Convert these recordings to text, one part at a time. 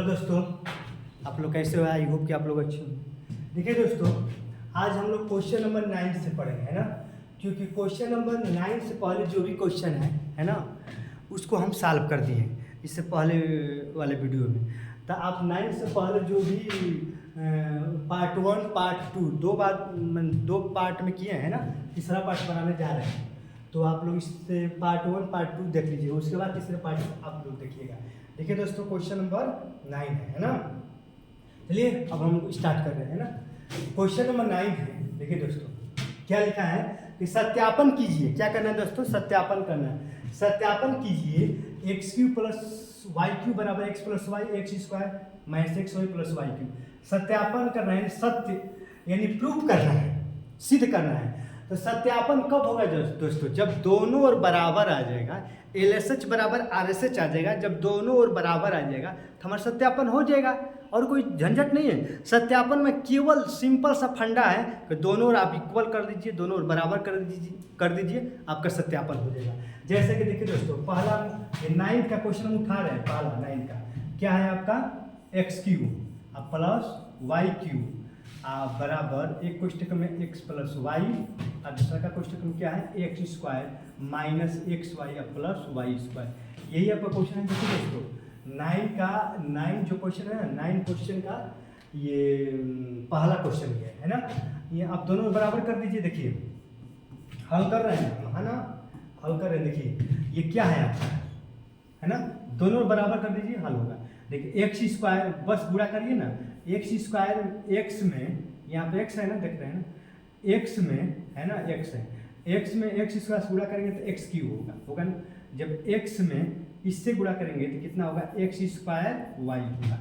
दोस्तों, आप लोग कैसे हो? आई होप कि आप लोग अच्छे हो। देखिए दोस्तों, आज हम लोग क्वेश्चन नंबर 9 से पढ़ेंगे, है ना। क्योंकि क्वेश्चन नंबर 9 से पहले जो भी क्वेश्चन है ना, उसको हम सॉल्व कर दिए हैं इससे पहले वाले वीडियो में। तो आप 9 से पहले जो भी पार्ट 1 पार्ट 2 दो पार्ट में किए हैं ना, तीसरा पार्ट बनाने जा रहे हैं। तो आप लोग इससे पार्ट 1 पार्ट 2 देख लीजिए, उसके बाद तीसरे पार्ट आप लोग देखिएगा। देखिए दोस्तों, क्वेश्चन नंबर 9 है ना। चलिए अब हम स्टार्ट कर रहे हैं ना। क्वेश्चन नंबर 9 है। देखिए दोस्तों, क्या लिखा है कि सत्यापन कीजिए। क्या करना है दोस्तों? सत्यापन करना है। सत्यापन कीजिए X cube plus Y cube बराबर X plus Y X square minus X Y plus Y cube. सत्यापन करना है, सत्य यानी प्रूफ करना है, सिद्ध करना है। तो सत्यापन कब होगा दोस्तों? जब दोनों ओर बराबर आ जाएगा, LHS बराबर RHS आ जाएगा। जब दोनों ओर बराबर आ जाएगा तो हमारा सत्यापन हो जाएगा, और कोई झंझट नहीं है। सत्यापन में केवल सिंपल सा फंडा है कि दोनों ओर आप इक्वल कर दीजिए, दोनों ओर बराबर कर दीजिए, आपका सत्यापन हो जाएगा। जैसे कि देखिए दोस्तों, पहला 9 का क्वेश्चन हम उठा रहे हैं। पहला 9 का क्या है आपका? X cube plus Y cube बराबर एक कोष्टक में एक्स प्लस वाई, और दूसरा का कोष्टक में क्या है? X square minus X Y plus Y square. यही आपका क्वेश्चन है। देखिए दोस्तों, 9 जो क्वेश्चन है ना, 9 क्वेश्चन का ये पहला क्वेश्चन ये है ना। ये आप दोनों बराबर कर दीजिए। देखिए हल कर रहे हैं हम, है ना, हल कर रहे हैं। देखिए ये क्या है आपका, है ना, दोनों बराबर कर दीजिए, हल होगा। देखिए एक्स स्क्वायर बस गुणा करिए ना। एक्स स्क्वायर एक्स में, यहाँ पे एक्स है ना, देख रहे हैं ना, एक्स में है ना, एक्स है, एक्स में एक्स स्क्वायर से गुणा करेंगे तो एक्स क्यू होगा ना। जब एक्स में इससे गुणा करेंगे तो कितना होगा? एक्स स्क्वायर वाई होगा,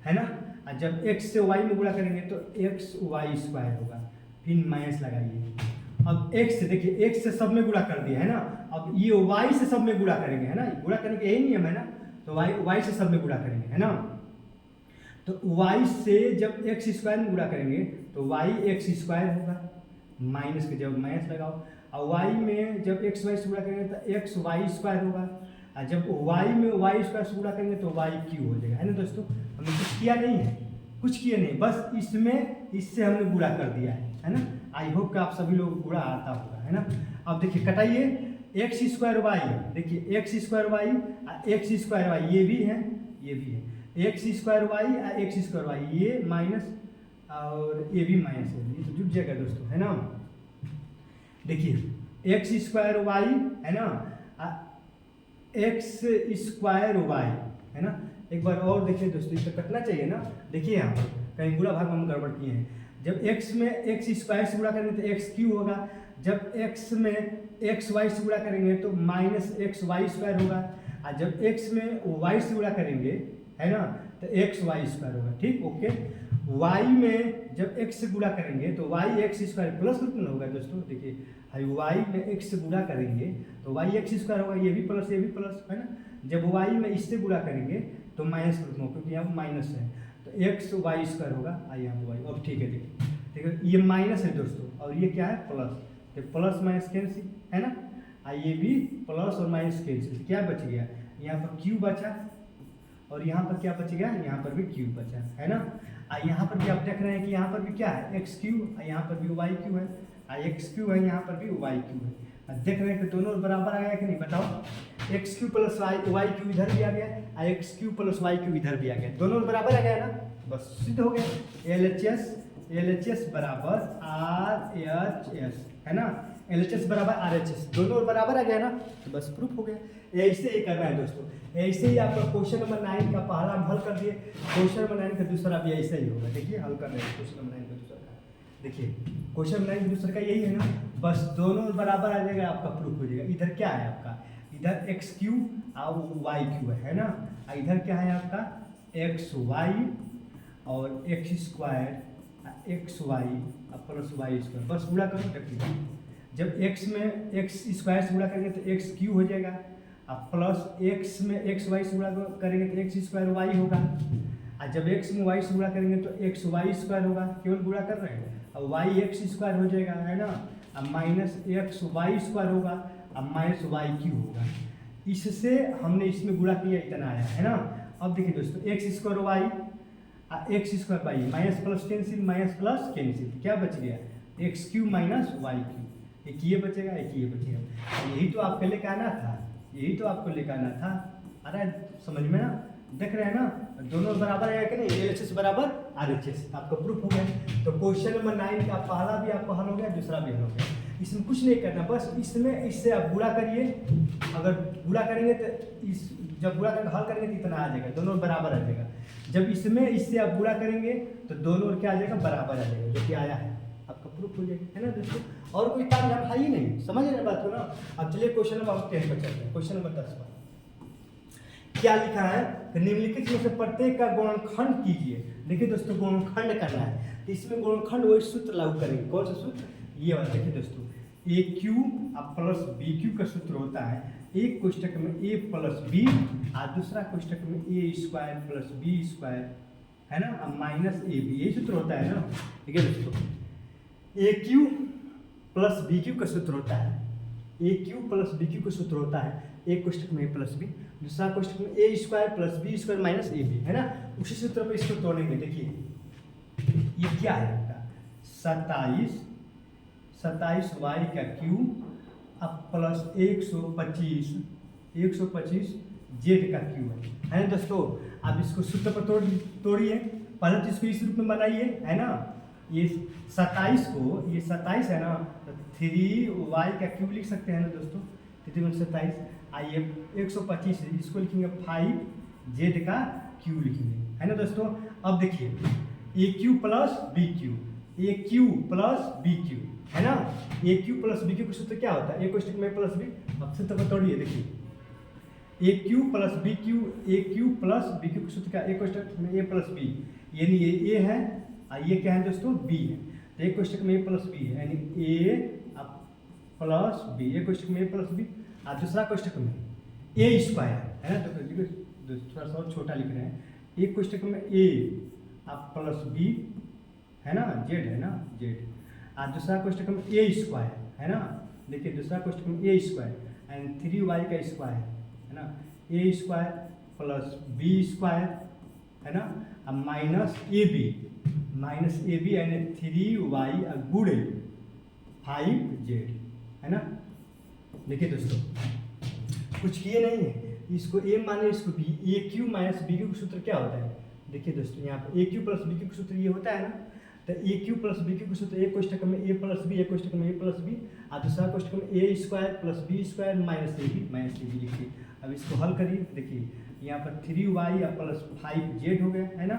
है ना। और जब एक्स से वाई में गुणा करेंगे तो एक्स वाई स्क्वायर होगा। फिर माइनस लगाइए। अब एक्स से देखिए, एक्स से सब में गुणा कर दिया है ना। अब ये वाई से सब में गुणा करेंगे, है ना, गुणा करने का यही नियम है ना। तो वाई से सब में गुणा करेंगे, है ना। तो y से जब एक्स स्क्वायर में गुणा करेंगे तो y एक्स स्क्वायर होगा, माइनस के जब माइनस लगाओ। और y में जब एक्स वाई से गुणा करेंगे तो एक्स वाई स्क्वायर होगा, और जब y में वाई स्क्वायर से गुणा करेंगे तो वाई क्यू हो जाएगा, है ना। दोस्तों, हमने कुछ किया नहीं है, कुछ किया नहीं, बस इसमें इससे हमने गुणा कर दिया है ना। आई होप कि आप सभी लोग गुणा आता होगा, है ना। अब देखिए कटाइए, एक्स स्क्वायर वाई, देखिए X square Y X square Y, ये भी है, ये भी है। X square Y X square Y, ये माइनस और ये भी माइनस है, ये तो जुट जाएगा दोस्तों, है ना। देखिए एक्स स्क्वायर वाई है ना, एक्स स्क्वायर वाई है ना। एक बार और देखिए दोस्तों, इसे कटना चाहिए ना। देखिए यहाँ पर कहीं गुणा भाग हम गड़बड़ किए हैं। जब एक्स में एक्स स्क्वायर से गुणा करेंगे तो एक्स क्यू होगा। जब एक्स में एक्स वाई से गुणा करेंगे तो माइनस एक्स वाई स्क्वायर होगा। और जब एक्स में वाई से गुणा करेंगे, है ना, तो एक्स वाई स्क्वायर होगा। ठीक, ओके। वाई में जब एक्स से गुणा करेंगे तो वाई एक्स स्क्वायर प्लस रूप में होगा दोस्तों। देखिए वाई में एक्स से गुणा करेंगे तो वाई एक्स स्क्वायर होगा, ये भी प्लस ये भी प्लस, है ना। जब वाई में इससे गुणा करेंगे तो माइनस रूप में, क्योंकि यहाँ माइनस है, तो एक्स वाई स्क्वायर होगा, यहाँ पर वाई। अब ठीक है, देखिए ये माइनस है दोस्तों, और ये क्या है? प्लस। तो प्लस माइनस कैंसिल, है ना। ये भी प्लस और माइनस कैंसिल, क्या बच गया? यहाँ पर क्यू बचा, और यहाँ पर क्या बच गया? यहाँ पर भी क्यू बचा, है ना। यहाँ पर भी आप देख रहे हैं कि यहाँ पर भी क्या है? एक्स क्यू, यहाँ पर भी वाई क्यू है, एक्स क्यू है, यहाँ पर भी वाई क्यू है। देख रहे हैं कि दोनों बराबर आ गया कि नहीं? बताओ, X cube plus Y cube इधर भी आ गया, x cube plus Y cube इधर भी आ गया, दोनों बराबर आ गया ना, बस सिद्ध हो गया। LHS बराबर RHS, है ना। LHS बराबर RHS, दोनों बराबर आ गया ना, तो बस प्रूफ हो गया। ऐसे ही करना है दोस्तों, ऐसे ही आपका क्वेश्चन नंबर 9 का पहला हम हल कर दिए, क्वेश्चन नंबर 9 का दूसरा भी ऐसा ही होगा। देखिए हल कर रहे हैं क्वेश्चन नंबर 9 का दूसरा का। देखिए क्वेश्चन नंबर 9 का दूसरा का यही है ना, बस दोनों बराबर आ जाएगा, आपका प्रूफ हो जाएगा। इधर क्या है आपका? इधर एक्स क्यू और वाई क्यू है ना, इधर क्या है आपका? एक्स वाई और X square x Y plus Y square, बस गुणा करो। देखिए जब एक्स में एक्स स्क्वायर से गुणा करेंगे तो एक्स क्यू हो जाएगा, अब प्लस एक्स में एक्स वाई से गुणा करेंगे तो एक्स स्क्वायर वाई होगा, और जब एक्स में वाई से गुणा करेंगे तो एक्स वाई स्क्वायर होगा, केवल गुणा कर रहे हैं, अब वाई एक्स स्क्वायर हो जाएगा, है ना। अब माइनस एक्स वाई स्क्वायर होगा, अब माइनस वाई क्यू होगा। इससे हमने इसमें गुणा किया, इतना आया, है ना। अब देखिए दोस्तों X square Y X square Y minus plus cancel minus plus cancel, क्या बच गया x cube minus Y cube, एक ये बचेगा एक ये बचेगा। यही तो आपको लेकर आना था, यही तो आपको लेकर आना था। आ रहा है समझ में ना, देख रहे हैं ना, दोनों बराबर है कि नहीं, LHS बराबर RHS, आपका प्रूफ हो गया। तो क्वेश्चन नंबर 9 का पहला भी आपका हल हो गया, दूसरा भी हल हो गया। इसमें कुछ नहीं करना, बस इसमें इससे आप गुणा करिए, अगर गुणा करेंगे तो इस जब गुणा करके हल करेंगे तो इतना आ जाएगा, दोनों बराबर आ जाएगा। जब इसमें इससे आप गुणा करेंगे तो दोनों और क्या आ जाएगा, बराबर आ जाएगा, जो कि आया है आपका प्रूफ हो जाएगा, है ना दोस्तों। और कोई काम यहाँ है ही नहीं, समझ रहे बात को ना। अब चलिए क्वेश्चन नंबर 10 पर चलते हैं। क्वेश्चन नंबर 10 पर क्या लिखा है, तो निम्नलिखित में से प्रत्येक का गुणनखंड कीजिए। देखिए दोस्तों गुणनखंड करना है, तो इसमें गुणनखंड वही सूत्र लागू करेंगे। कौन सा सूत्र, ये वाला। देखिए दोस्तों A cube plus B Q का सूत्र होता है, एक कोष्टक में ए प्लस बी और दूसरा कोष्टक में A square plus B square, है ना, अब माइनस ए बी, यही सूत्र होता है ना। ठीक है दोस्तों, A cube plus B Q का सूत्र होता है, ए क्यू प्लस बी क्यू का सूत्र होता है, एक कोष्टक में ए प्लस बी, दूसरा कोष्टक में A square plus B square minus A B, है ना। उसी सूत्र पर इसको तोड़ेंगे। देखिए ये क्या है आपका 27 वाई का क्यू अब प्लस 125 जेड का क्यू है ना दोस्तों। आप इसको सूत्र पर तोड़िए, पहले तो इसको इस रूप में बनाइए, है ना। ये 27 को, ये 27 है ना, तो 3y का क्यूब लिख सकते हैं ना दोस्तों, 27। आइए 125 इसको लिखेंगे 5z का क्यूब लिखेंगे, है ना दोस्तों। अब देखिए ए क्यू प्लस बी क्यू, ए क्यू प्लस बी क्यू, है ना। ए क्यू प्लस बी क्यू का सूत्र क्या होता है, ए कोष्टक में प्लस बी। अब सूत्र पर तोड़िए, देखिए ए क्यू प्लस बी क्यू, ए क्यू प्लस बी क्यू का सूत्र क्या, ए कोष्टक में ए प्लस बी, यानी ये ए है और ये क्या है दोस्तों, बी है। तो एक कोष्टक में ए प्लस बी है, यानी ए प्लस बी, एक कोष्टक में ए प्लस बी और दूसरा कोष्टक में ए स्क्वायर, है ना। तो थोड़ा सा और छोटा लिख रहे हैं, एक कोष्टक में ए प्लस बी, है ना, जेड, है ना, जेड, और दूसरा कोष्टक में ए स्क्वायर, है ना। देखिए दूसरा कोष्टक में ए स्क्वायर एंड 3y का स्क्वायर, है ना, ए स्क्वायर प्लस बी स्क्वायर, है ना, अब माइनस ए बी यानी 3y गुणे 5z, है ना। देखिए दोस्तों कुछ किए नहीं है, इसको ए माने इसको बी, ए क्यू माइनस बी क्यू का सूत्र क्या होता है। देखिए दोस्तों यहाँ पर A cube plus B Q का सूत्र ये होता है ना, तो ए क्यू प्लस बी क्यू का सूत्र एक कोष्टक में ए प्लस बी, एक कोष्टक में ए प्लस बी और दूसरा कोष्टक में A square plus B square minus A B लिखिए। अब इसको हल करिए, देखिए यहाँ पर 3y प्लस 5z हो गया, है ना।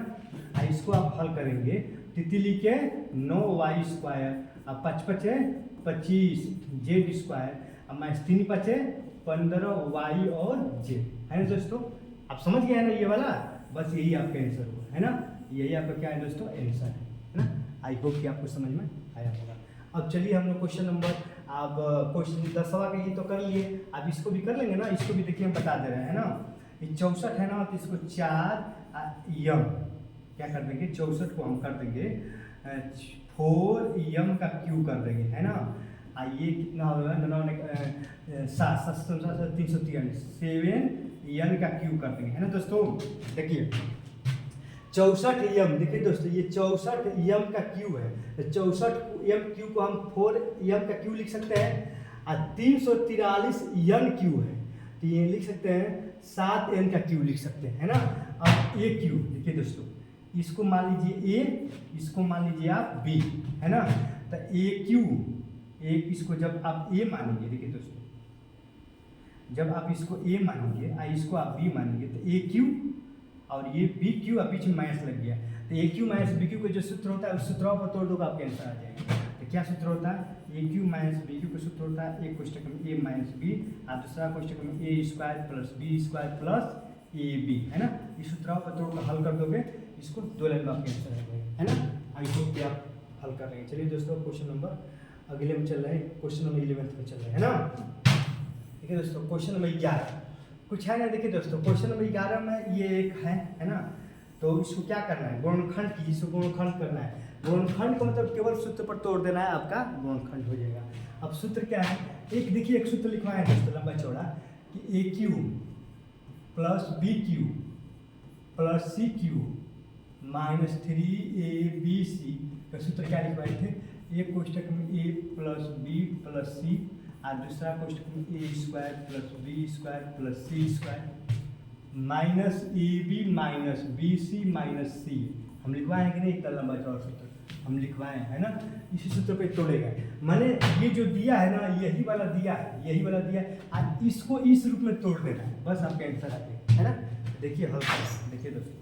और इसको आप हल करेंगे, तितली के 9y स्क्वायर, अब 5 है 25 जेड स्क्वायर, अब माइनस 3 5 है 15y और z, है ना दोस्तों। आप समझ गए हैं ना ये वाला, बस यही आपका आंसर होगा, है ना। यही आपका क्या है दोस्तों, आंसर है ना। आई होप कि आपको समझ में आया होगा। अब चलिए हम लोग क्वेश्चन नंबर, अब क्वेश्चन 10वां का ये तो कर लिए, अब इसको भी कर लेंगे ना। इसको भी देखिए हम बता दे रहे हैं ना, ये 64 है ना, तो इसको 4 यम क्या कर देंगे, 64 को हम कर देंगे 4 यम का क्यू कर देंगे, है ना। ये कितना होगा, 343 7 यम का क्यू कर देंगे, है ना दोस्तों। देखिए 64 यम, देखिए दोस्तों ये 64 यम का क्यू है, तो 64 यम क्यू को हम 4 यम का क्यू लिख सकते हैं, और 343 यन क्यू है, तो ये लिख सकते हैं 7 एन का क्यू लिख सकते हैं, है ना। अब ए क्यू, देखिए दोस्तों इसको मान लीजिए ए, इसको मान लीजिए आप बी, है ना। तो ए क्यू, एक इसको जब आप ए मानेंगे, देखिए दोस्तों जब आप इसको ए मानेंगे और इसको आप बी मानेंगे, तो ए क्यू और ये बी क्यू और बीच में माइनस लग गया, तो ए क्यू माइनस बी क्यू का जो सूत्र होता है उस सूत्रों पर तोड़ दोगे आपके आंसर आ जाएगा। तो क्या सूत्र होता है, ए क्यू माइनस बी क्यू का सूत्र होता है, एक कोष्टक में ए माइनस बी और दूसरा कोष्टक में A square plus B square plus A B, है ना। इस सूत्रों पर तोड़ कर हल कर दोगे, इसको 2 लाइन में आपके आंसर आ जाएगा, है ना। आई होप कि आप हल कर रहे हैं। चलिए दोस्तों क्वेश्चन नंबर अगले में चल रहे हैं, क्वेश्चन नंबर 11 में चल रहे हैं, है ना। ठीक है दोस्तों, क्वेश्चन नंबर 11 कुछ है ना। देखिए दोस्तों क्वेश्चन नंबर 11 में ये एक है ना, तो इसको क्या करना है, गुणनखंड की, इसको गुणनखंड करना है। गुणनखंड का मतलब केवल सूत्र पर तोड़ देना है, आपका गुणनखंड हो जाएगा। अब सूत्र क्या है, एक देखिए एक सूत्र लिखवाए दोस्तों लंबा चौड़ा, कि A cube plus B cube plus C cube minus 3ab का सूत्र क्या लिखवाए थे, एक कोष्टक में a plus B plus C और दूसरा कोष्टक में a square plus B square plus C square minus A B minus B C minus C. हम लिखवाए हैं कि नहीं, इतना लंबा चौड़ा सूत्र हम लिखवाए हैं ना, इसी सूत्र पे तोड़ेगा। मैंने ये जो दिया है ना, यही वाला दिया है और इसको इस रूप में तोड़ देना है, बस आपका आंसर आ गया है ना। देखिए हल, देखिए दोस्तों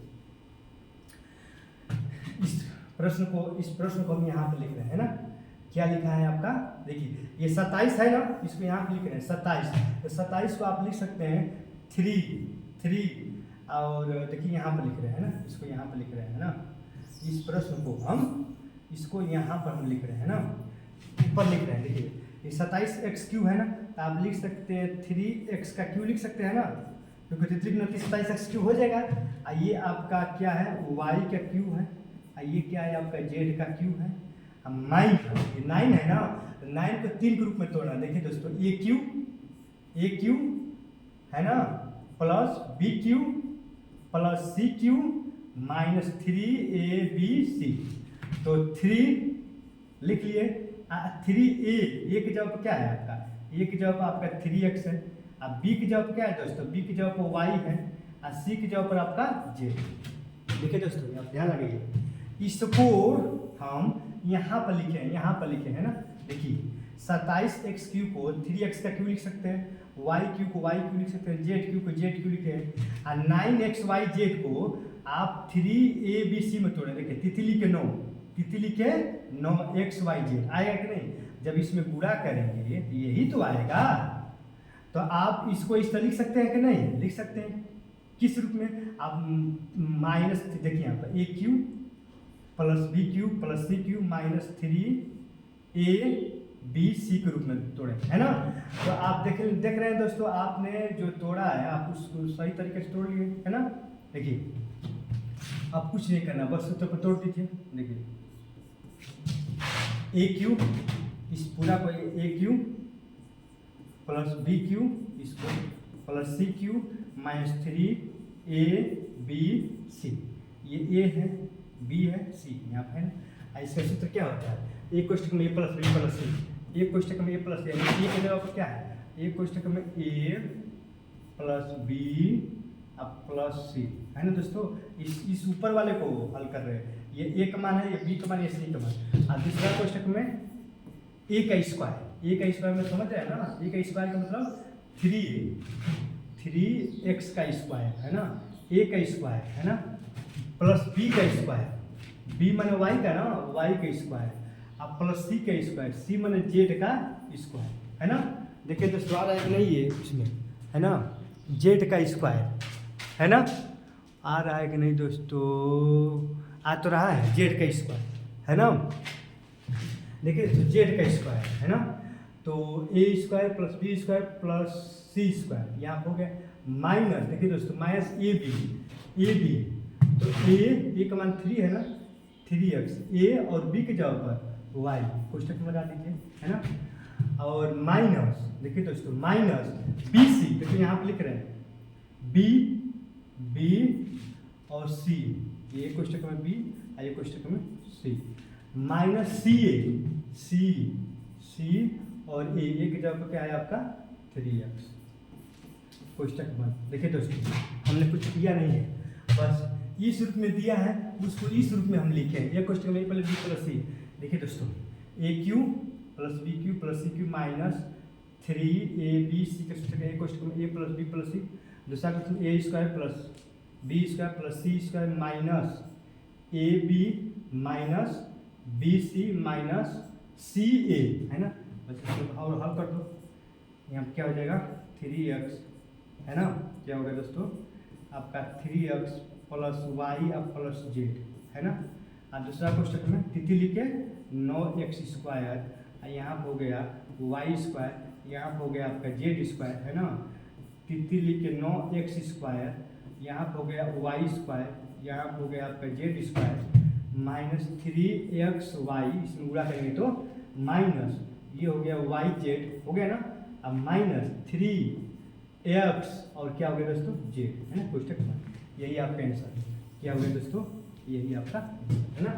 इस प्रश्न को हम यहाँ पे लिख रहे हैं ना, क्या लिखा है आपका, देखिए ये 27 है ना, इसको यहाँ पे लिख रहे हैं 27, तो 27 को आप लिख सकते हैं 3 और देखिए यहाँ पर लिख रहे हैं ना, इसको यहाँ पर लिख रहे हैं ना, इस प्रश्न को हम इसको यहाँ पर हम लिख रहे हैं ना, ऊपर लिख रहे हैं। देखिए ये 27x³ है ना, तो आप लिख सकते हैं 3x का क्यू लिख सकते हैं ना, क्योंकि 27x³ हो जाएगा। और ये आपका क्या है, y का क्यू है, और ये क्या है आपका z का क्यू है। अब 9 है ना, 9 को 3 के रूप में तोड़ना। देखिए दोस्तों a क्यू है ना plus b³ plus c³ minus 3abc, तो 3 लिख लिए। 3a की जगह क्या है आपका, a की जगह आपका 3x है, अब b की जगह क्या है दोस्तों, b की जगह पर y है, और c की जगह पर आपका z। देखिए दोस्तों आप ध्यान रखिए, इसको हम यहाँ पर लिखे हैं ना। देखिए 27x³ को 3x का क्यू लिख सकते हैं, y³ को y³ लिख सकते हैं, z³ को z³ लिखे हैं, और 9xyz को आप 3abc में तोड़े। देखिए तितली के 9 xyz आएगा कि नहीं, जब इसमें गुणा करेंगे तो यही तो आएगा। तो आप इसको इस तरह लिख सकते हैं कि नहीं, लिख सकते हैं। किस रूप में, आप माइनस, देखिए यहाँ पर a³ plus b³ plus c³ minus 3abc के रूप में तोड़े है ना। तो आप देख रहे हैं दोस्तों, आपने जो तोड़ा है आप उसको सही तरीके से तोड़ लिए है ना। देखिए अब कुछ नहीं करना, बस सूत्र पर तोड़ दीजिए। देखिए a³ इस पूरा को a³ प्लस b³ इसको प्लस c³ माइनस 3abc, ये a है b है c यहाँ पे है ना। इसका सूत्र क्या होता है, एक कोष्टक में a plus b plus c, एक कोष्टक में a प्लस a की जगह पर क्या है, एक कोष्टक में a plus b plus c है ना दोस्तों। इस ऊपर वाले को हल कर रहे हैं, ये a का मान है, ये b का मान है, ये c का मान। और दूसरा कोष्टक में a का स्क्वायर में समझ रहे हैं ना, a का स्क्वायर का मतलब 3x का स्क्वायर है ना, a का स्क्वायर है ना प्लस b का स्क्वायर, b माने y का ना, y का स्क्वायर, अब प्लस c का स्क्वायर, c माने z का स्क्वायर है ना। देखिए दोस्तों आ रहा है कि नहीं, ये इसमें है ना z का स्क्वायर है ना, आ रहा है कि नहीं दोस्तों, आ तो रहा है z का स्क्वायर है ना। देखिए तो z का स्क्वायर है ना, तो a² plus b² plus c², यहाँ हो गया माइनस, देखिए दोस्तों माइनस ab, तो a का मान 3 है ना, 3x, a और b की जगह पर y कोष्टक में लगा दीजिए है ना। और माइनस, देखिए दोस्तों माइनस bc, देखिए यहाँ पे लिख रहे हैं b और c, ये कोष्टक में b और ये कोष्टक में c, माइनस c और a की जगह पर क्या है आपका 3x कोष्टक बंद। देखिए दोस्तों हमने कुछ किया नहीं है, बस इस रूप में दिया है उसको इस रूप में हम लिखे हैं, ये कोष्टक में a plus b plus c। देखिए दोस्तों a³ plus b³ plus c³ minus 3abc के सूत्र एक कोष्टक में a plus b plus c, दूसरा question a² plus b² plus c² minus ab minus bc minus ca है ना। बस और हल कर दो, यहाँ क्या हो जाएगा 3x है ना, क्या होगा दोस्तों आपका 3x प्लस y अब प्लस z है ना। और दूसरा कोष्टक में तितली के 9x², यहाँ हो गया y², यहाँ हो गया आपका z² है ना। तितली के 9x², यहाँ हो गया y², यहाँ हो गया आपका z² माइनस 3xy, इसमें गुणा करेंगे तो माइनस ये हो गया yz हो गया ना, अब माइनस 3x और क्या हो गया दोस्तों z है ना कोष्टक में। यही आपका आंसर क्या हुआ दोस्तों, यही आपका है ना।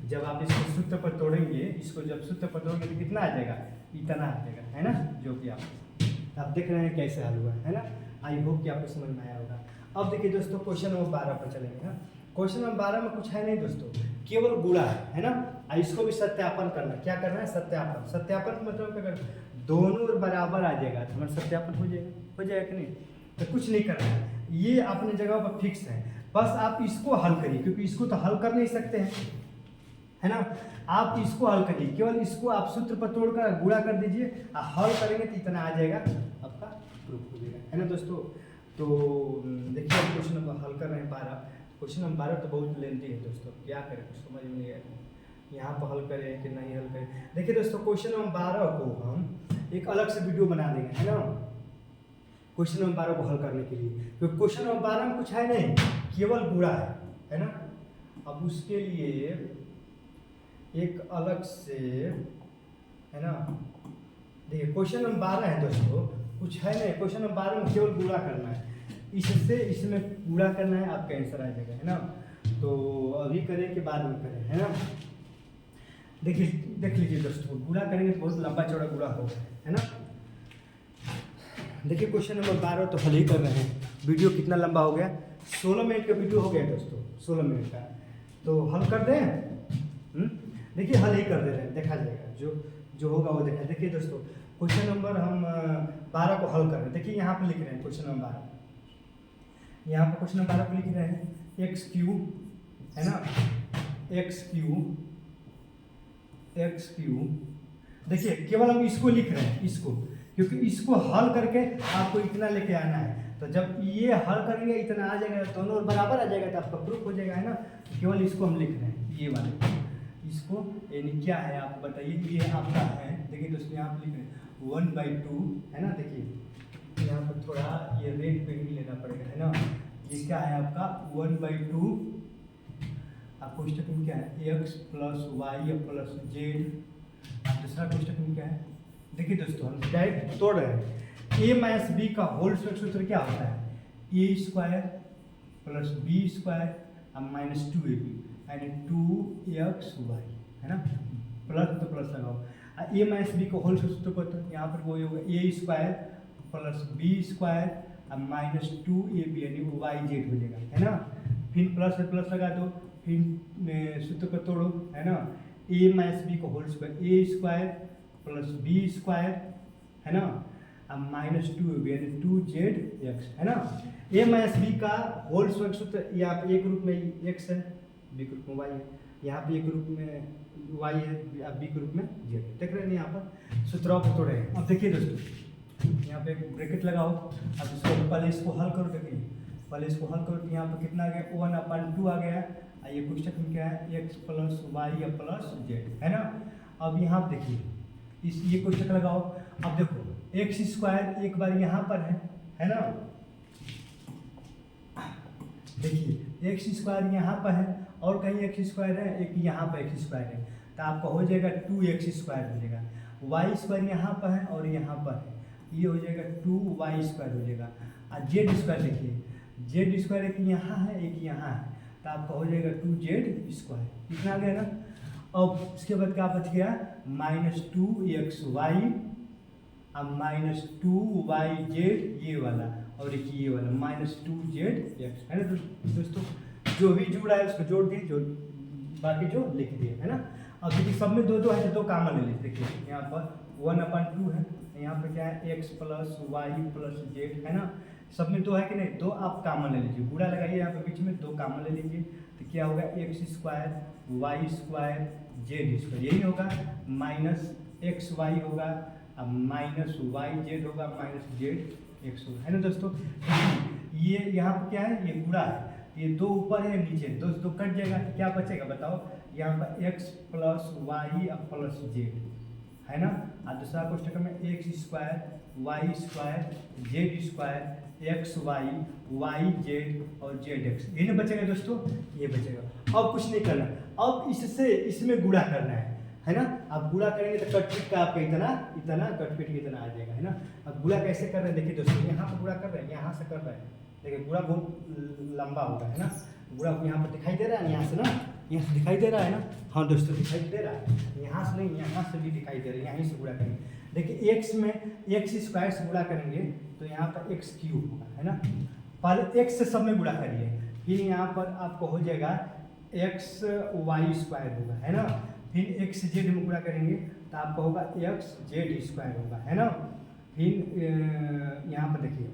जब आप इसको सूत्र पर तोड़ेंगे, इसको जब सूत्र पर तोड़ेंगे तो कितना आ जाएगा, इतना आ जाएगा, है ना। जो कि आप देख रहे हैं कैसे हल हुआ है ना। आई होप कि आपको समझ में आया होगा। अब देखिए दोस्तों क्वेश्चन नंबर 12 पर चलेंगे ना। क्वेश्चन नंबर 12 में कुछ है नहीं दोस्तों, केवल गुणा है ना। इसको भी सत्यापन करना, क्या करना है, सत्यापन। सत्यापन मतलब अगर दोनों बराबर आ जाएगा तो हमारा सत्यापन हो जाएगा कि नहीं। तो कुछ नहीं करना है, ये अपने जगह पर फिक्स है। बस आप इसको हल करिए, क्योंकि इसको तो हल कर नहीं सकते हैं, है ना। आप इसको हल करिए, केवल इसको आप सूत्र पर तोड़कर गुणा कर दीजिए, हल करेंगे तो इतना आ जाएगा, आपका प्रूफ हो जाएगा, है ना दोस्तों। तो देखिए अब क्वेश्चन नंबर हल कर रहे हैं 12। क्वेश्चन नंबर 12 तो बहुत लेंथी है दोस्तों, क्या करें कुछ समझ में नहीं आया, यहाँ पर हल करें कि नहीं हल करें। देखिए दोस्तों क्वेश्चन नंबर 12 को हम एक अलग से वीडियो बना देंगे, है ना, क्वेश्चन नंबर 12 को हल करने के लिए। क्योंकि क्वेश्चन नंबर 12 में कुछ है नहीं, केवल गुणा है ना। अब उसके लिए एक अलग से, है ना, देखिए क्वेश्चन नंबर 12 है दोस्तों, कुछ है नहीं। क्वेश्चन नंबर 12 में केवल गुणा करना है, इससे इसमें गुणा करना है, आपका आंसर आ जाएगा, है ना। तो अभी करें कि बाद में करें, है ना। देखिए देख लीजिए दोस्तों, गुणा करेंगे तो बहुत लंबा चौड़ा गुणा होगा, है ना। देखिए क्वेश्चन नंबर 12 तो हल ही कर रहे हैं। वीडियो कितना लंबा हो गया, 16 मिनट का वीडियो हो गया दोस्तों, 16 मिनट का। तो हल कर दें, देखिए हल ही कर दे रहे हैं, देखा जाएगा, जो होगा वो देखा। देखिए दोस्तों क्वेश्चन नंबर हम 12 को हल कर रहे हैं। देखिए यहाँ पर लिख रहे हैं क्वेश्चन नंबर 12, यहाँ पर क्वेश्चन नंबर 12 को लिख रहे हैं एक्स क्यूब, है ना, एक्स क्यूब। देखिए केवल हम इसको लिख रहे हैं, इसको, क्योंकि इसको हल करके आपको इतना लेके आना है। तो जब ये हल करेंगे इतना आ जाएगा, दोनों बराबर आ जाएगा तो आपका प्रूफ हो जाएगा, है ना। केवल इसको हम लिख रहे हैं, ये वाले इसको, यानी क्या है आप बताइए। ये आपका है, देखिए दोस्तों यहाँ पर लिख रहे हैं 1/2, है ना। देखिए यहाँ पर थोड़ा ये रेट पे ही लेना पड़ेगा, है ना। ये क्या है आपका 1/2, आपको स्टेटमेंट क्या है x + y + z। दूसरा क्वेश्चन क्या है, देखिए दोस्तों हम डायरेक्ट तोड़ रहे हैं। a - b का होल स्क्वायर सूत्र क्या होता है, a² + b² - 2ab, यानी 2xy, है ना। प्लस तो प्लस लगाओ, a - b को होल सूत्र को तो यहाँ पर वही होगा a² + b² - 2ab, यानी yz हो जाएगा, है ना। फिर प्लस से प्लस लगा दो, फिर सूत्र को तोड़ो, है ना। a - b को होल स्क्वायर a² + b², है ना, -2ab, यानी 2zx, है ना। a - b का होल स्क्वायर सूत्र, यहाँ पे एक रूप में x है, बी के रूप में y है, यहाँ पे एक रूप में y है, बी के रूप में z है। देख रहे हैं यहाँ पर सूत्रों को तोड़े। अब देखिए दोस्तों यहाँ पे एक ब्रैकेट लगाओ, अब इसको पहले इसको हल करो। देखिए पहले इसको हल करो तो यहाँ पर कितना आ गया 1/2 आ गया। ये क्वेश्चन में क्या है x + y + z, है ना। अब यहाँ देखिए इस ये क्वेश्चन लगाओ। अब देखो x² एक बार यहाँ पर है ना, देखिए x² यहाँ पर है और कहीं x² है, एक यहाँ पर x² है, तो आपका हो जाएगा 2x² हो जाएगा। y² यहाँ पर है और यहाँ पर है, ये हो जाएगा 2y² हो जाएगा। और z² देखिए z² एक यहाँ है एक यहाँ है, तो आपका हो जाएगा 2z², कितना आ गया ना। अब इसके बाद क्या बच गया -2xy और -2yz, ये वाला, और एक ये वाला -2zx, है ना दोस्तों। जो भी जुड़ा है उसको जोड़ दिए, जो बाकी जो लिख दिए, है ना। अब देखिए सब में दो है तो दो कामन ले लीजिए। देखिए यहाँ पर 1/2 है, यहाँ पर क्या है x + y + z, है ना। सब में दो है कि नहीं, दो आप कामन ले लीजिए, बुरा लगाइए यहाँ पे बीच में, दो कामन ले लीजिए तो क्या होगा x² y² z², यही होगा, -xy होगा -yz होगा -zx होगा, है ना दोस्तों। ये यहाँ पर क्या है, ये गुणा है, ये दो ऊपर है नीचे, दो कट जाएगा तो क्या बचेगा बताओ, यहाँ पर x + y + z, है ना। और दूसरा क्वेश्चन में x² y² z² xy yz और zx, ये नहीं बचेगा दोस्तों, ये बचेगा। अब कुछ नहीं करना, अब इससे इसमें गुणा करना है ना। आप गुणा करेंगे तो कटपीट का आपका इतना कटपीट इतना आ जाएगा, है ना। अब गुणा कैसे कर रहे हैं देखिए दोस्तों, यहाँ पर गुणा कर रहे हैं, यहाँ से कर रहे हैं, देखिए गुणा बहुत लंबा होगा, है ना। गुणा यहाँ पर दिखाई दे रहा है, यहाँ से ना, यहाँ से दिखाई दे रहा है ना। हाँ दोस्तों दिखाई दे रहा है, यहाँ से नहीं, यहाँ से भी दिखाई दे रहा है, यहीं से गुणा करेंगे। देखिए एक्स में एक्स स्क्वायर से गुणा करेंगे तो यहाँ पर एक्स क्यूब होगा, है ना। पहले एक्स से सब में गुणा करिए, फिर यहाँ पर आपको हो जाएगा एक्स वाई स्क्वायर होगा, है ना। फिर एक्स जेड में गुणा करेंगे तो आपका होगा एक्स जेड स्क्वायर होगा, है ना। फिर यहाँ पर देखिए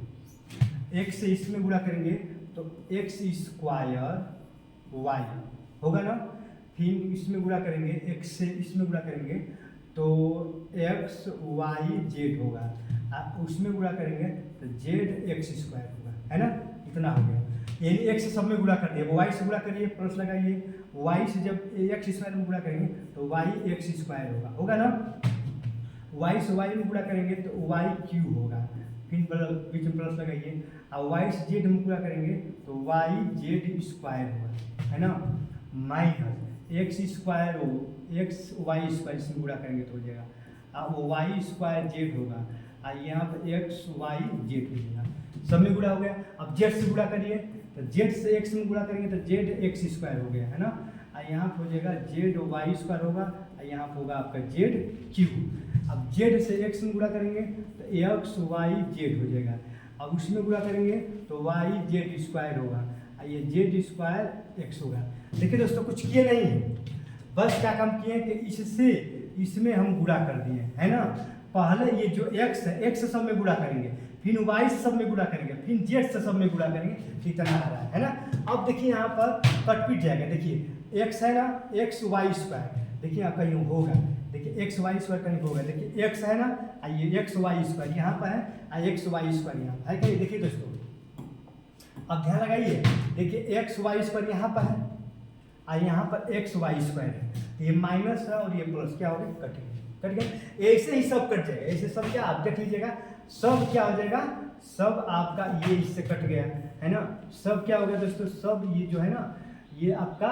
एक्स से इसमें गुणा करेंगे तो एक्स स्क्वायर वाई होगा ना। फिर इसमें गुणा करेंगे, एक्स से इसमें गुणा करेंगे तो एक्स वाई जेड होगा, उसमें गुणा करेंगे तो जेड एक्स स्क्वायर होगा, है ना। इतना हो गया। यानी एक्स सब में गुणा कर दिया, वाई से गुणा करिए, प्लस लगाइए, वाई से जब एक्स स्क्वायर में गुणा करेंगे तो वाई एक्स स्क्वायर होगा, होगा ना। वाई से वाई में गुणा करेंगे तो वाई क्यूब होगा, फिर बीच में प्लस लगाइए, और वाई से जेड में गुणा करेंगे तो वाई जेड स्क्वायर होगा, है ना। माइनस एक्स स्क्वायर हो एक्स वाई स्क्वायर इसमें गुणा करेंगे तो हो जाएगा, अब वाई स्क्वायर जेड होगा, और यहाँ पर एक्स वाई जेड हो जाएगा, सब में गुणा हो गया। अब जेड से गुणा करिए तो जेड से एक्स में गुणा करेंगे तो जेड एक्स स्क्वायर हो गया, है ना। और यहाँ पर हो जाएगा जेड वाई स्क्वायर होगा, और यहाँ पर होगा आपका जेड क्यूब। अब जेड से एक्स में गुणा करेंगे तो एक्स वाई जेड हो जाएगा, अब उसमें गुणा करेंगे तो वाई जेड स्क्वायर होगा, और ये जेड स्क्वायर एक्स होगा। देखिए दोस्तों कुछ किए नहीं है, बस क्या काम किए कि इससे इसमें हम गुणा कर दिए, है ना। पहले ये जो एक्स है, एक्स से सब में गुणा करेंगे, फिर वाई से सब में गुणा करेंगे, फिर जेड से सब में गुणा करेंगे, इतना आ रहा है ना। अब देखिए यहाँ पर कट पिट जाएगा, देखिए एक्स है ना, एक्स वाई स्क्वायर, देखिए आपका यूँ होगा, देखिए एक्स वाई स्क्वायर कहीं होगा, देखिए एक्स है ना, ये एक्स वाई स्क्वायर यहाँ पर है, और एक्स वाई स्क्वायर यहाँ पर है कहीं, देखिए दोस्तों अब ध्यान लगाइए, देखिए एक्स वाई स्क्वायर यहाँ पर है, और यहाँ पर एक्स वाई स्क्वायर है, ये माइनस है और ये प्लस, क्या हो गया, कट गया। ऐसे ही सब कट जाएगा, ऐसे सब क्या आप देख लीजिएगा, सब क्या हो जाएगा, सब आपका ये इससे कट गया, है ना। सब क्या हो गया दोस्तों, सब ये जो है ना ये आपका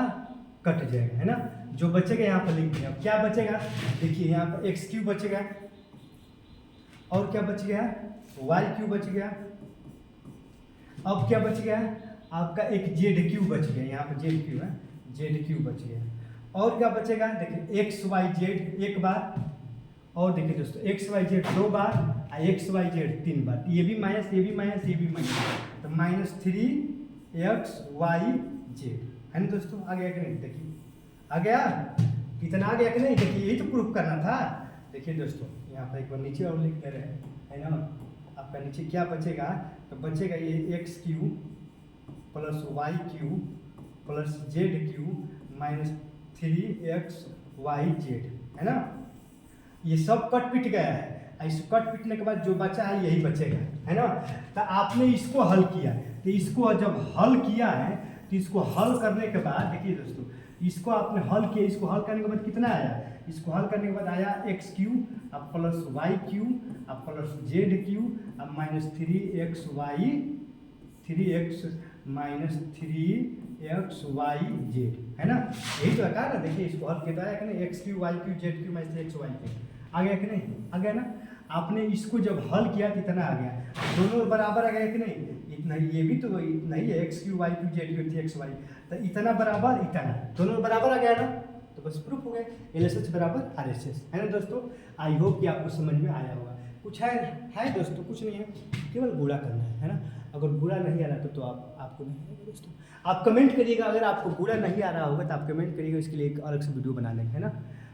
कट जाएगा, है ना। जो बचेगा यहाँ पर लिख दिया, अब क्या बचेगा, देखिए यहाँ पर एक्स क्यूब बचेगा, और क्या बच गया, वाई क्यूब बच गया। अब क्या बच गया, आपका एक जेड क्यूब बच गया, यहाँ पर जेड क्यूब है, जेड क्यूब बच गया। और क्या बचेगा, देखिए एक्स वाई जेड एक बार, और देखिए दोस्तों एक्स वाई जेड दो बार, और एक्स वाई जेड तीन बार, ये भी माइनस, ये भी माइनस, ये भी माइनस, तो -3 एक्स वाई जेड, है ना दोस्तों। आ गया कि नहीं, देखिए आ गया, कितना आ गया कि नहीं, देखिए यही तो प्रूफ करना था। देखिए दोस्तों यहाँ पर एक बार नीचे और लिख दे रहे हैं, है ना। आपका नीचे क्या बचेगा, तो बचेगा ये X cube plus Y cube plus Z cube -3 X Y Z, है ना। ये सब कट पिट गया है, इस कट पिटने के बाद जो बचा है यही बचेगा, है ना। तो आपने इसको हल किया, तो इसको जब हल किया है तो इसको हल करने के बाद देखिए दोस्तों, इसको आपने हल किया, इसको हल करने के बाद कितना आया, इसको हल करने के बाद आया एक्स क्यूब अब प्लस वाई क्यूब अब प्लस जेड क्यूब अब -3 X Y 3x -3 x y z, है ना। यही तो कहा ना, देखिए इसको हल किया है कि नहीं, x cube Y cube Z cube -x y cube आ गया कि नहीं, आ गया ना। आपने इसको जब हल किया तो इतना आ गया, दोनों बराबर आ गया कि नहीं, इतना, ये भी तो इतना ही है, x cube Y cube Z cube X Y, तो इतना बराबर इतना, दोनों बराबर आ गया ना, तो बस प्रूफ हो गया, LHS बराबर RHS, है ना दोस्तों। आई होप कि आपको समझ में आया होगा। कुछ है दोस्तों, कुछ नहीं है, केवल गुणा करना है ना। अगर गुणा नहीं आ रहा तो आपको नहीं आएगा दोस्तों। आप कमेंट करिएगा, अगर आपको गुणा नहीं आ रहा होगा तो आप कमेंट करिएगा, इसके लिए एक अलग से वीडियो बना लेंगे, है ना।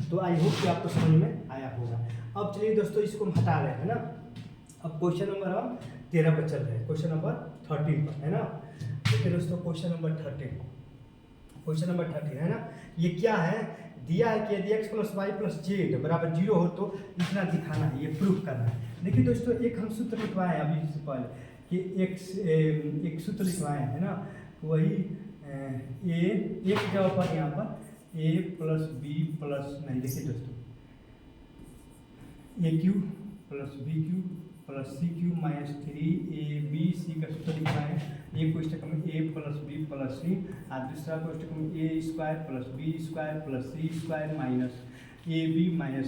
तो आई होप कि आपको समझ में आया होगा। अब चलिए दोस्तों इसको हम हटा रहे हैं ना। अब क्वेश्चन नंबर हम 13 पर चल रहे हैं, क्वेश्चन नंबर 13 पर, है ना। देखिए दोस्तों क्वेश्चन नंबर 13 है ना। ये क्या है, दिया है कि यदि x + y + z बराबर 0 हो तो इतना दिखाना है, ये प्रूफ करना है। देखिए दोस्तों एक हम सूत्र लिखवाए हैं अभी इससे पहले कि एक सूत्र लिखवाए हैं, है ना। वही एक जगह पर यहाँ पर a + b + नहीं, देखिए दोस्तों a³ + b³ + c³ -3abc का सूत्र लिखना है। एक कोष्टक में a + b + c और दूसरा कोष्टक में a² + b² + c² -ab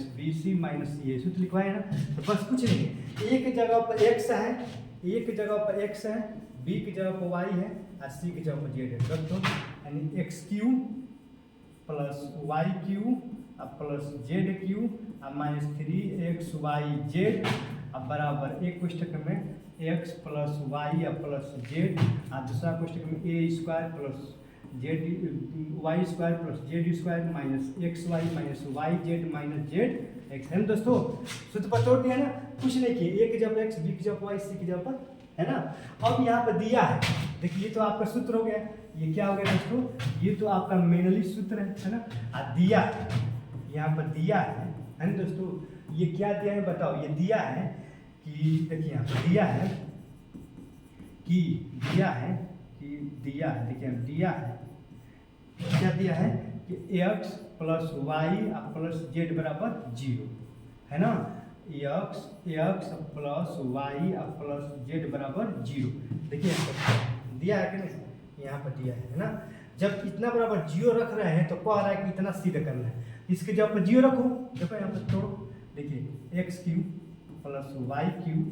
- bc - c, सूत्र लिखवाए ना। तो बस कुछ नहीं, एक जगह पर x है, बी की जगह पर वाई है और सी की जगह पर जेड है। रख दो, यानी X cube plus Y cube plus Z cube minus 3x Y Z अब बराबर एक कोष्टक में X plus Y plus Z और दूसरा कोष्टक में A square plus Z Y square plus Z square minus X Y minus Y Z minus Z X. है ना दोस्तों, सूत्र पर तोड़ दिया ना, कुछ नहीं किए, ए की जगह एक्स, बी की जगह वाई, सी की जगह पर, है ना। अब यहाँ पर दिया है, देखिए ये तो आपका सूत्र हो गया, ये क्या हो गया दोस्तों, ये तो आपका मेनली सूत्र है ना। और दिया यहाँ पर दिया है ना दोस्तों, ये क्या दिया है बताओ, ये दिया है कि देखिए यहाँ पर दिया है कि देखिए दिया है क्या दिया है कि x plus Y plus Z बराबर 0, है ना। x plus Y plus Z बराबर 0, देखिए यहाँ पर दिया है कि नहीं, यहाँ पर दिया है ना। जब इतना बराबर 0 रख रहे हैं तो कह रहा है कि इतना सीधा करना है, इसके जब पर 0 रखो, देखो यहाँ पर तोड़ो, देखिए x cube plus Y cube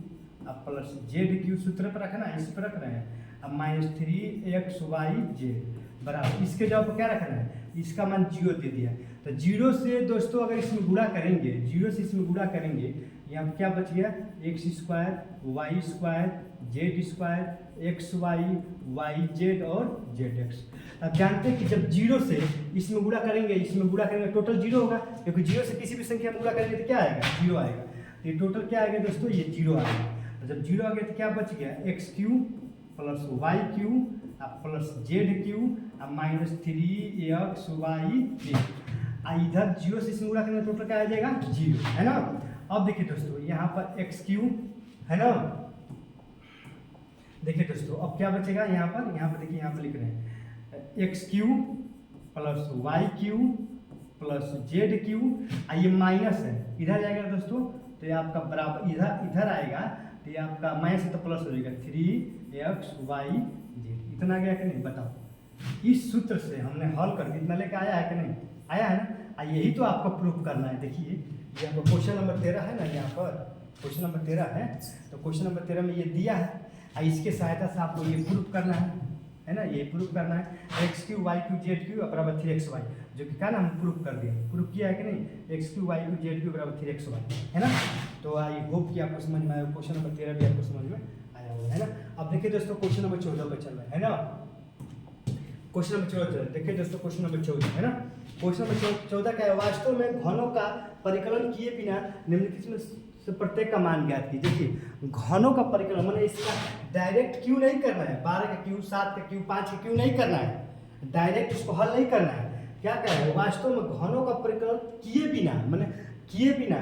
plus Z cube सूत्र पर रखना है, इस पर रख रहे हैं। अब माइनस 3x वाई जेड बराबर, इसके जवाब पर क्या रखना है, इसका मान 0 दे दिया। तो 0 से दोस्तों अगर इसमें गुणा करेंगे, 0 से इसमें गुणा करेंगे, यहाँ पर क्या बच गया, x square y square z square x Y z और जेड एक्स। अब जानते हैं कि जब 0 से इसमें गुणा करेंगे, टोटल 0 होगा, क्योंकि 0 से किसी भी संख्या में गुणा करेंगे तो क्या आएगा, 0 आएगा। तो ये टोटल क्या आएगा दोस्तों, ये 0 आएगा। जब 0 आ गया तो क्या बच गया, x cube plus Y cube plus Z cube minus 3x Y z. इधर 0 से इसमें गुणा करेंगे टोटल क्या आ जाएगा, 0, है ना। अब देखिए दोस्तों यहाँ पर एक्स क्यू है ना, देखिए दोस्तों अब क्या बचेगा यहाँ पर देखिए, यहाँ पर लिख रहे हैं x cube plus Y cube plus Z cube, ये माइनस है, इधर जाएगा दोस्तों तो ये आपका बराबर इधर आएगा, तो ये आपका माइनस है तो प्लस हो जाएगा 3x वाई जेड। इतना गया कि नहीं बताओ, इस सूत्र से हमने हल कर इतना लेके आया है कि नहीं आया है ना। यही तो आपको प्रूफ करना है। देखिए ये आपका क्वेश्चन नंबर 13 है ना, यहाँ पर क्वेश्चन नंबर 13 है, तो क्वेश्चन नंबर 13 में ये दिया है, इसके सहायता से आपको ये प्रूफ करना है ना, ये प्रूफ करना है x cube Y cube Z cube बराबर 3x वाई, जो कि क्या ना हम प्रूफ कर दिए, प्रूफ किया है कि नहीं, x cube Y cube Z cube बराबर 3x वाई, है ना। तो आई होप कि आपको समझ में आया, क्वेश्चन नंबर 13 भी आपको समझ में आया होगा, है ना। अब देखिए दोस्तों क्वेश्चन नंबर 14 पर चल रहा है ना, क्वेश्चन नंबर 14 देखिए दोस्तों, क्वेश्चन नंबर 14 है ना। क्वेश्चन नंबर 14 क्या है, वास्तव में घनों का परिकलन किए बिना निम्नलिखित में से प्रत्येक का मान ज्ञात कीजिए। देखिए घनों का परिकलन मैंने इसका डायरेक्ट क्यों नहीं करना है, 12 का क्यों, 7 का क्यों, 5 का क्यों नहीं करना है, डायरेक्ट इसको हल नहीं करना है। क्या कह रहे हैं, वास्तव में घनों का परिकलन किए बिना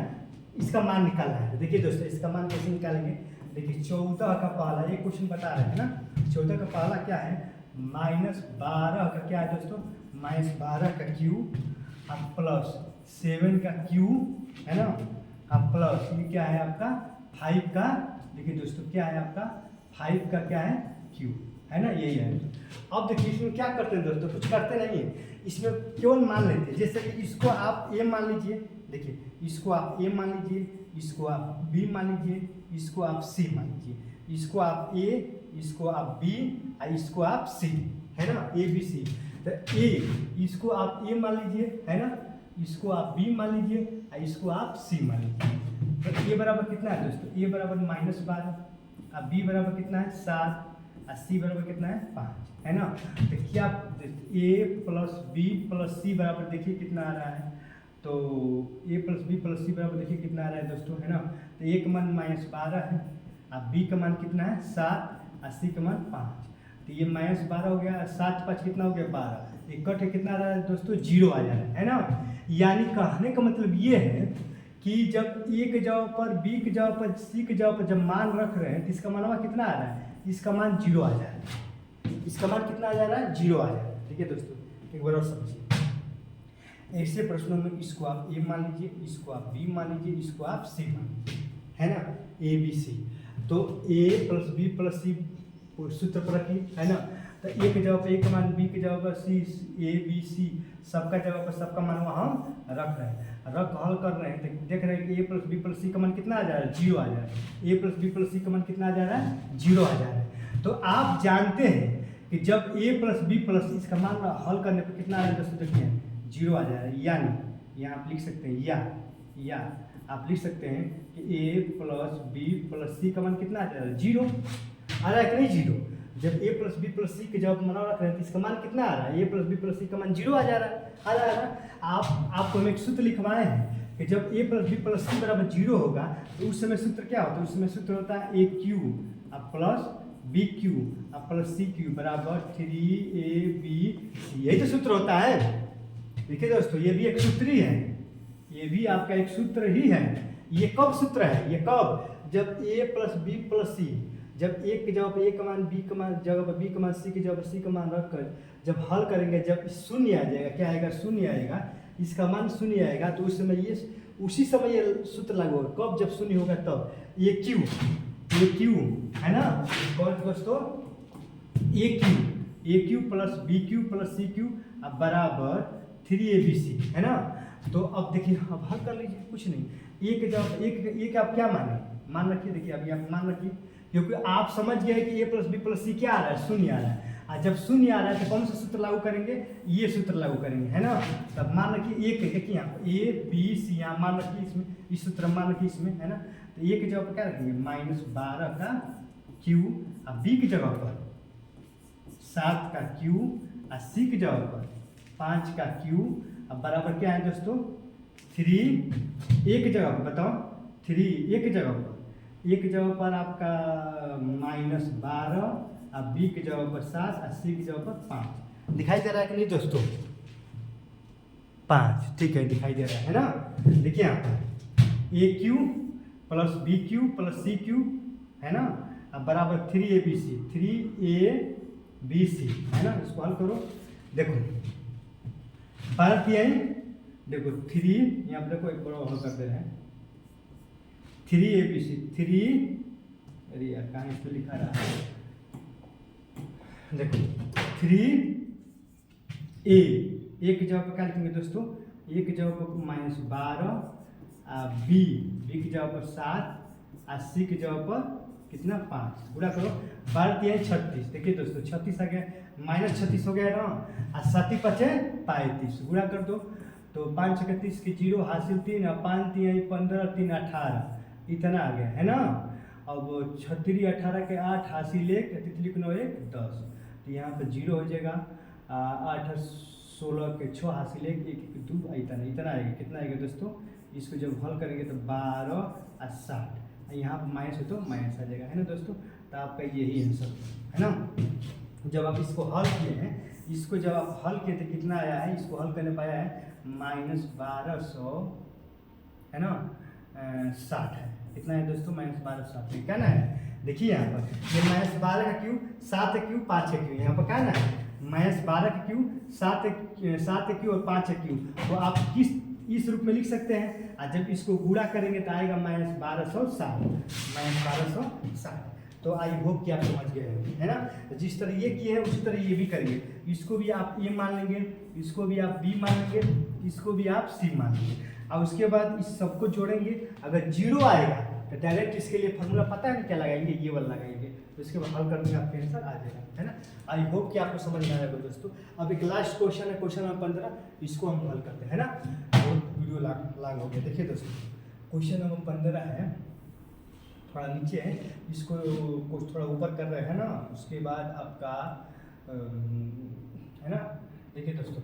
इसका मान निकालना है। देखिए दोस्तों इसका मान कैसे निकालेंगे, देखिए 14 का पहला एक क्वेश्चन बता रहे हैं ना, 14 का पहला क्या है, -12 का क्या है दोस्तों, -12 का क्यू प्लस 7 का क्यू, है ना, प्लस ये क्या है आपका 5 का, देखिए दोस्तों क्या है आपका 5 का क्या है क्यू, है ना, यही है। अब देखिए इसमें क्या करते हैं दोस्तों, कुछ करते नहीं है, इसमें केवल मान लेते हैं। जैसे कि इसको आप ए मान लीजिए, देखिए इसको आप ए मान लीजिए, इसको आप बी मान लीजिए, इसको आप सी मान लीजिए, इसको आप ए, इसको आप बी, इसको आप सी, है ना, ए बी सी। तो ए इसको आप ए मान लीजिए, है ना, इसको आप बी मान लीजिए, इसको आप सी मान लीजिए। तो ए बराबर कितना है दोस्तों, ए बराबर -12, अब बी बराबर कितना है 7, और सी बराबर कितना है 5, है ना। तो क्या ए प्लस बी प्लस सी बराबर देखिए कितना आ रहा है, तो ए प्लस बी प्लस सी बराबर देखिए कितना आ रहा है दोस्तों, है ना। तो ए का मान -12 है, अब बी का मान कितना है 7, और सी का मान 5, तो ये -12 हो गया, 7 5 कितना हो गया 12, इकट्ठे कितना आ रहा है दोस्तों 0 आ जा रहा है ना। यानी कहने का मतलब ये है कि जब ए के जगह पर बी के जगह पर सी के जगह पर जब मान रख रहे हैं तो इसका मान कितना आ रहा है, इसका मान 0 आ जा रहा है, इसका मान कितना आ जा रहा है 0 आ जा रहा है। ठीक है दोस्तों, एक बार और समझिए, ऐसे प्रश्नों में इसको आप ए मान लीजिए, इसको आप बी मान लीजिए, इसको आप सी मान लीजिए, है ना, ए बी सी। तो a plus B plus c सूत्र पर रखिए, है ना। तो ए के जगह पर ए का मान, बी के जगह पर सी, ए बी सी सबका जगह पर सबका मान वहाँ हम रख रहे हैं, हल कर रहे हैं। तो देख रहे हैं कि ए प्लस बी प्लस सी का मान कितना आ जा रहा है 0 आ जा रहा है, ए प्लस बी प्लस सी का मान कितना आ जा रहा है 0 आ जा रहा है। तो आप जानते हैं कि जब a प्लस बी प्लस इसका मान हल करने पर कितना आ जाएगा दोस्तों, देखिए 0 आ जाएगा, यानी यहाँ आप लिख सकते हैं या आप लिख सकते हैं कि a प्लस बी प्लस सी का मान कितना आ जाएगा 0 आ रहा है कि नहीं 0। जब a प्लस बी प्लस सी के जब मान रख रहे हैं तो इसका मान कितना आ रहा है, a प्लस बी प्लस सी का मान 0 आ जा रहा है। आपको हम एक सूत्र लिखवाए हैं कि जब a प्लस बी प्लस सी बराबर 0 होगा तो उस समय सूत्र क्या होता है, उस समय सूत्र होता है a cube plus B cube plus C cube बराबर 3ab, यही तो सूत्र होता है। देखिए दोस्तों, ये भी एक सूत्र ही है, ये भी आपका एक सूत्र ही है। ये कब सूत्र है, ये कब, जब a प्लस बी प्लस सी, जब a की जगह पर a का मान, b का मान जगह पर b का मान, c की जगह पर c का मान रख कर जब हल करेंगे, जब शून्य आ जाएगा, क्या आएगा, शून्य आएगा, इसका मान शून्य आएगा, तो उस समय ये उसी समय ये सूत्र लागू होगा। कब, जब शून्य होगा तब। ये क्यू है ना, कौन दोस्तों, A cube plus B cube plus C cube बराबर 3abc है ना। तो अब देखिए, अब हल कर लीजिए, कुछ नहीं, एक जब एक आप क्या मान रखिए, देखिए अभी आप मान रखिए, क्योंकि आप समझ गए कि a प्लस बी प्लस सी क्या आ रहा है, शून्य आ रहा है। और जब शून्य आ रहा है तो कौन सा सूत्र लागू करेंगे, ये सूत्र लागू करेंगे, है ना। तब मान रखिए एक, देखिए यहाँ a b c, यहाँ मान रखिए इसमें, इस सूत्र मान रखिए इसमें, है ना। तो a की जगह पर क्या रखेंगे, -12 का q, और b की जगह पर 7 का q, और c की जगह पर 5 का q, अब बराबर क्या है दोस्तों, 3, एक जगह पर बताओ, 3 एक जगह पर आपका -12, और बी की जगह पर 7, और सी की जगह पर 5। दिखाई दे रहा है कि नहीं दोस्तों, 5, ठीक है, दिखाई दे रहा है ना। देखिए यहाँ पर A cube plus B cube plus C cube है ना, अब बराबर 3abc है ना। इसको हल करो, देखो बात यही, देखो 3 यहाँ पर देखो, एक बड़ा हल कर दे रहे हैं, 3abc, अरे यार कहाँ इस पर लिखा रहा है, देखो 3a, एक जगह पर क्या लिखेंगे दोस्तों, एक जगह पर -12, बी की जगह पर 7, और सी की जगह पर कितना 5, गुणा करो, 12 36, देखिए दोस्तों 36 आ गया, -36 हो गया ना, और 7 5 35, गुणा कर दो, तो 5 31 की 0 हासिल 3, और 5 3 15 3 18, इतना आ गया है ना। अब 36 18 के 8 हासिल 1, 3 9 1 10, तो यहाँ पर 0 हो जाएगा, 8 16 के 6 हासिल 1 1 2, इतना आएगा, कितना आएगा दोस्तों, इसको जब हल करेंगे तो 12 और 60, यहाँ पर माइनस है तो माइनस आ जाएगा, है ना दोस्तों। तो आपका यही आंसर है ना। जब आप इसको हल किए हैं, इसको जब आप हल किए थे कितना आया है, इसको हल करने पाया है -1200 है ना, 60 है, कितना है दोस्तों, -1260 क्या ना है। देखिए यहाँ पर ये -12 का क्यू, 7 है क्यू, 5 है क्यू, यहाँ पर क्या ना है, -12 का क्यू, 7 है क्यू और 5 है क्यू। तो आप किस इस रूप में लिख सकते हैं, और जब इसको गुणा करेंगे तो आएगा -1260। तो आई होप कि आप समझ गए हैं, है ना। तो जिस तरह ये किए हैं उसी तरह ये भी करेंगे, इसको भी आप ए मान लेंगे, इसको भी आप बी मान लेंगे, इसको भी आप सी मान लेंगे, और उसके बाद इस सबको जोड़ेंगे। अगर 0 आएगा तो डायरेक्ट इसके लिए फॉर्मूला पता है क्या लगाएंगे, ये वाला लगाएंगे, तो इसके बाद हल करने का आपका आंसर आ जाएगा, है ना। आई होप कि आपको समझ में आएगा दोस्तों। अब एक लास्ट क्वेश्चन है, क्वेश्चन नंबर 15, इसको हम हल करते हैं, है ना। बहुत वीडियो लाग हो गया। देखिए दोस्तों, क्वेश्चन नंबर 15 है, थोड़ा नीचे है, इसको कुछ थोड़ा ऊपर कर रहे हैं ना, उसके बाद आपका है ना। देखिए दोस्तों,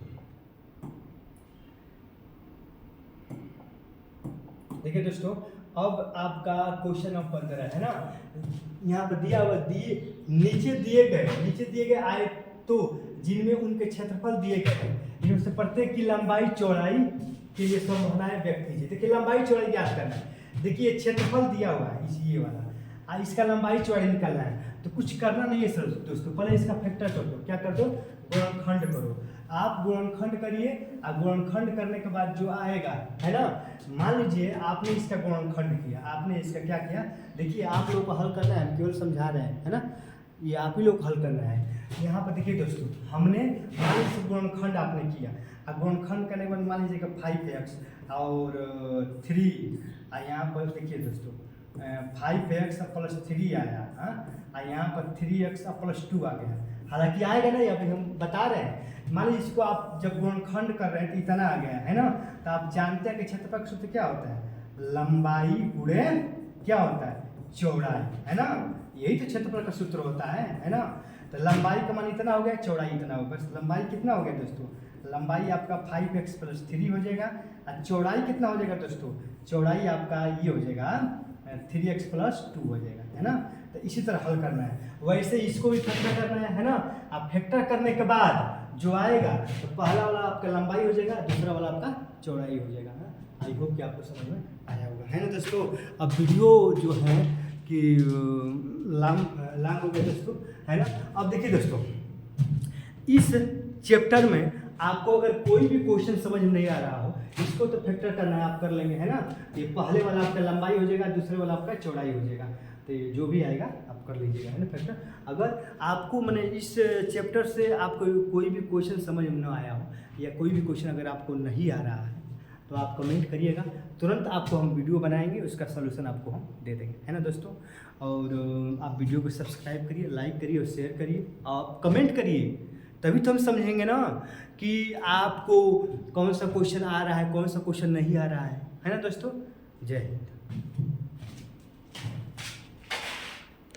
देखिए दोस्तों, अब आपका क्वेश्चन नंबर 15 है ना, यहाँ पर दिया हुआ नीचे दिए गए आए तो जिनमें उनके क्षेत्रफल दिए गए हैं, इनमें से प्रत्येक की लंबाई चौड़ाई के लिए संभावनाएं व्यक्त कीजिए। देखिए लंबाई चौड़ाई ज्ञात करना है। देखिए क्षेत्रफल दिया हुआ है ये वाला, इसका लंबाई चौड़ाई निकालना है, तो कुछ करना नहीं है सर दोस्तों, पहले इसका फैक्टर कर दो, क्या कर दो, गुणनखंड करो। आप गुणनखंड करिए, और गुणनखंड करने के बाद जो आएगा, है ना, मान लीजिए आपने इसका गुणनखंड किया, आपने इसका क्या किया, देखिए आप लोग को हल करना है, हम केवल समझा रहे हैं, है ना, ये आप ही लोग हल करना है। यहाँ पर देखिए दोस्तों, हमने गुणनखंड आपने किया, और गुणनखंड करने के बाद मान लीजिएगा 5x और 3, और यहाँ पर देखिए दोस्तों 5x+3 आया, हाँ, और यहाँ पर 3x+2 आ गया। हालांकि आएगा नहीं, अभी हम बता रहे हैं। मान लीजिए इसको आप जब गुणनखंड कर रहे हैं तो इतना आ गया है ना, तो आप जानते हैं कि क्षेत्रफल का सूत्र क्या होता है, लंबाई गुणे क्या होता है, चौड़ाई, है ना। यही तो क्षेत्रफल का सूत्र होता है ना। तो लंबाई का मान इतना हो गया, चौड़ाई इतना हो गया। बस लंबाई कितना हो गया दोस्तों, लंबाई आपका 5x+3 हो जाएगा, और चौड़ाई कितना हो जाएगा दोस्तों, चौड़ाई आपका ये हो जाएगा 3x+2 हो जाएगा, है ना। तो इसी तरह हल करना है। वैसे इसको भी फैक्टर करना है ना। अब फैक्टर करने के बाद जो आएगा तो पहला वाला आपका लंबाई हो जाएगा, दूसरा वाला आपका चौड़ाई हो जाएगा। आई होप कि आपको समझ में आया होगा, है ना दोस्तों। अब वीडियो जो है कि लॉन्ग हो गया दोस्तों, है ना। अब देखिए दोस्तों, इस चैप्टर में आपको अगर कोई भी क्वेश्चन समझ में नहीं आ रहा हो, इसको तो फैक्टर करना है, आप कर लेंगे, है ना। ये पहले वाला आपका लंबाई हो जाएगा, दूसरे वाला आपका चौड़ाई हो जाएगा। तो ये जो भी आएगा आप कर लीजिएगा, है ना फैक्टर। अगर आपको मैंने इस चैप्टर से आपको कोई भी क्वेश्चन समझ में ना आया हो, या कोई भी क्वेश्चन अगर आपको नहीं आ रहा है, तो आप कमेंट करिएगा, तुरंत आपको हम वीडियो बनाएंगे, उसका सलूशन आपको हम दे देंगे, है ना दोस्तों। और आप वीडियो को सब्सक्राइब करिए, लाइक करिए और शेयर करिए, आप कमेंट करिए, तभी तो हम समझेंगे ना कि आपको कौन सा क्वेश्चन आ रहा है, कौन सा क्वेश्चन नहीं आ रहा है ना दोस्तों। जय हिंद।